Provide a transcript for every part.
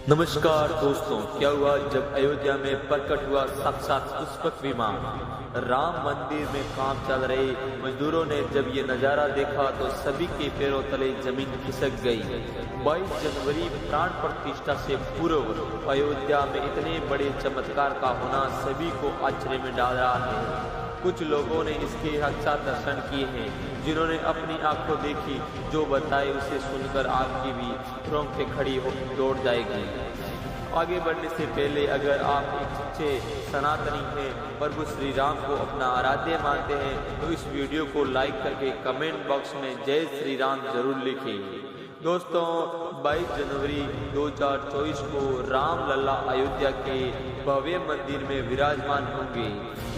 नमस्कार दोस्तों, क्या हुआ जब अयोध्या में प्रकट हुआ साक्षात पुष्पक विमान। राम मंदिर में काम चल रहे मजदूरों ने जब ये नज़ारा देखा तो सभी के पैरों तले जमीन खिसक गई। 22 जनवरी प्राण प्रतिष्ठा से पूर्व अयोध्या में इतने बड़े चमत्कार का होना सभी को आश्चर्य में डाल रहा है। कुछ लोगों ने इसके साक्षात दर्शन किए हैं, जिन्होंने अपनी आंखों देखी। जो बताए उसे सुनकर आपकी भी रोंगटे खड़ी हो दौड़ जाएगी। आगे बढ़ने से पहले अगर आप एक सच्चे सनातनी हैं, प्रभु श्री राम को अपना आराध्य मानते हैं, तो इस वीडियो को लाइक करके कमेंट बॉक्स में जय श्री राम जरूर लिखें। दोस्तों, 22 जनवरी 2024 को राम लल्ला अयोध्या के भव्य मंदिर में विराजमान होंगे।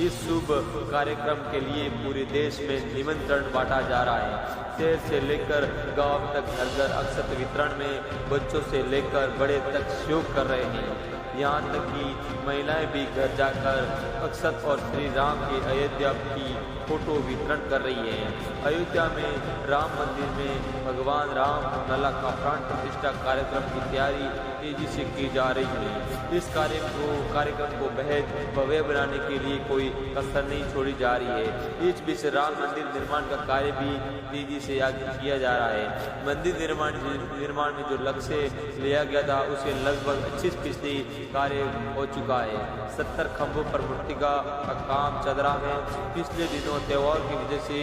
इस शुभ कार्यक्रम के लिए पूरे देश में निमंत्रण बांटा जा रहा है। शहर से लेकर गांव तक घर घर अक्षत वितरण में बच्चों से लेकर बड़े तक सहयोग कर रहे हैं। यहाँ तक कि महिलाएं भी घर जाकर अक्षत और श्री राम के अयोध्या की फोटो वितरण कर रही है। अयोध्या में राम मंदिर में भगवान राम लल्ला का प्राण प्रतिष्ठा कार्यक्रम की तैयारी तेजी से की जा रही है। इस कार्यक्रम को बेहद भव्य बनाने के लिए कोई कसर नहीं छोड़ी जा रही है। इस बीच राम मंदिर निर्माण का कार्य भी तेजी से आगे किया जा रहा है। मंदिर निर्माण में जो लक्ष्य लिया गया था उसे लगभग 25% कार्य हो चुका है। 70 खंभों पर मूर्ति का काम चल रहा है। पिछले दिनों त्योहार की वजह से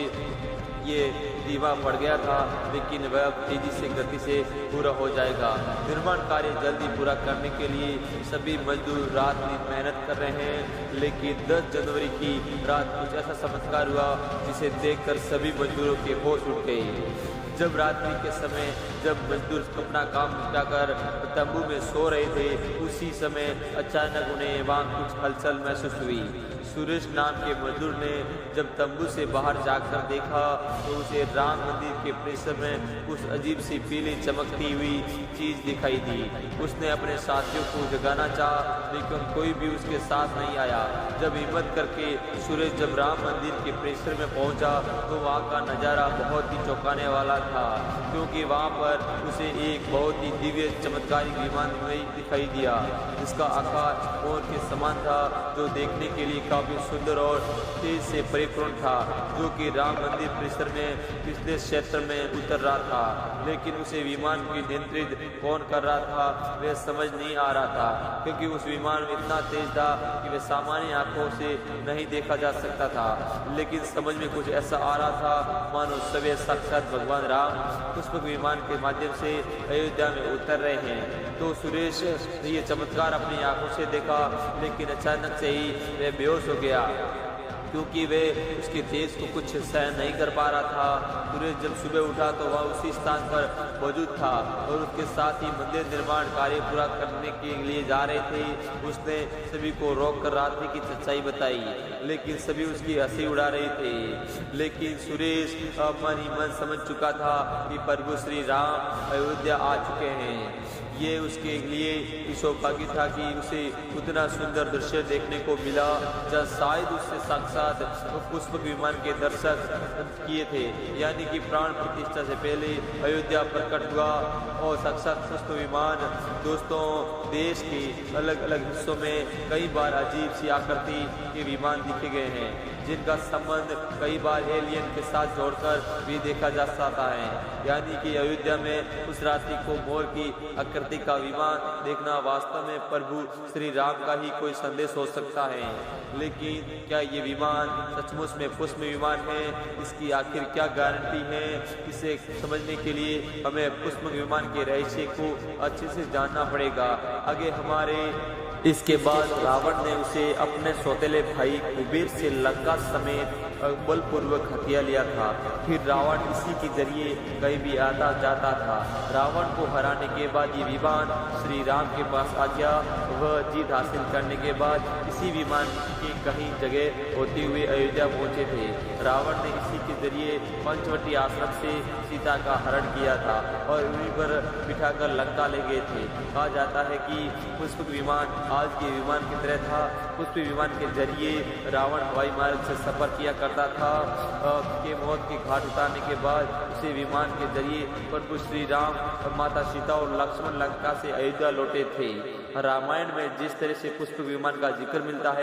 ये धीमा पड़ गया था, लेकिन वह तेजी से गति से पूरा हो जाएगा। निर्माण कार्य जल्दी पूरा करने के लिए सभी मजदूर रात दिन मेहनत कर रहे हैं। लेकिन 10 जनवरी की रात कुछ ऐसा चमत्कार हुआ जिसे देखकर सभी मजदूरों के होश उठ गए। जब रात्रि के समय जब मजदूर अपना काम निपटाकर तंबू में सो रहे थे, उसी समय अचानक उन्हें वहाँ कुछ हलचल महसूस हुई। सुरेश नाम के मजदूर ने जब तंबू से बाहर जाकर देखा तो उसे राम मंदिर के परिसर में कुछ अजीब सी पीली चमकती हुई चीज दिखाई दी। उसने अपने साथियों को जगाना चाहा, लेकिन कोई भी उसके साथ नहीं आया। जब हिम्मत करके सुरेश जब राम मंदिर के परिसर में पहुंचा तो वहाँ का नज़ारा बहुत ही चौंकाने वाला था, क्योंकि वहाँ पर उसे एक बहुत ही दिव्य चमत्कारी विमान दिखाई दिया, जिसका आकार मोर के समान था, जो देखने के लिए काफी सुंदर और तेज से परिपूर्ण था, जो कि राम मंदिर परिसर में पिछले क्षेत्र में उतर रहा था। लेकिन उसे विमान को नियंत्रित कौन कर रहा था वह समझ नहीं आ रहा था, क्योंकि उस विमान इतना तेज था कि वह सामान्य आंखों से नहीं देखा जा सकता था। लेकिन समझ में कुछ ऐसा आ रहा था मानो सवे साक्षात भगवान राम पुष्पक विमान के माध्यम से अयोध्या में उतर रहे हैं। तो सुरेश ने ये चमत्कार अपनी आंखों से देखा, लेकिन अचानक से ही वह बेहोश हो गया, क्योंकि वे उसके तेज को कुछ सहन नहीं कर पा रहा था। सुरेश जब सुबह उठा तो वह उसी स्थान पर मौजूद था और उसके साथ ही मंदिर निर्माण कार्य पूरा करने के लिए जा रहे थे। उसने सभी को रोक कर रात्रि की सच्चाई बताई, लेकिन सभी उसकी हंसी उड़ा रहे थे। लेकिन सुरेश मन ही मन समझ चुका था कि प्रभु श्री राम अयोध्या आ चुके हैं। ये उसके लिए सौभाग्य था कि उसे उतना सुंदर दृश्य देखने को मिला, जब शायद उससे साक्षात पुष्पक विमान के दर्शन किए थे। यानी कि प्राण प्रतिष्ठा से पहले अयोध्या प्रकट हुआ और साक्षात पुष्पक विमान। दोस्तों, देश के अलग अलग हिस्सों में कई बार अजीब सी आकृति के विमान दिखे गए हैं, जिनका संबंध कई बार एलियन के साथ जोड़कर भी देखा जा सकता है। यानी कि अयोध्या में उस रात्रि को मोर की आकृति का विमान देखना वास्तव में प्रभु श्री राम का ही कोई संदेश हो सकता है। लेकिन क्या ये विमान सचमुच में पुष्प विमान है? इसकी आखिर क्या गारंटी है? इसे समझने के लिए हमें पुष्प विमान के रहस्य को अच्छे से जानना पड़ेगा। आगे हमारे इसके बाद रावण ने उसे अपने सौतेले भाई कुबेर से लंका समेत बलपूर्वक हथिया लिया था। फिर रावण इसी के जरिए कहीं भी आता जाता था। रावण को हराने के बाद ये विमान श्री राम के पास आ गया। वह जीत हासिल करने के बाद इसी विमान की कहीं जगह होते हुए अयोध्या पहुंचे थे। रावण ने इसी के जरिए पंचवटी आश्रम से सीता का हरण किया था और उन्हीं पर बिठाकर लंका ले गए थे। कहा जाता है कि पुष्पक विमान आज के विमान की तरह था। पुष्प विमान के जरिए रावण हवाई मार्ग से सफ़र किया करता था कि मौत के घाट उतारने के बाद उसी विमान के जरिए प्रभु श्री राम और माता सीता और लक्ष्मण लंका से अयोध्या लौटे थे। रामायण में जिस तरह से पुष्पक विमान का जिक्र मिलता है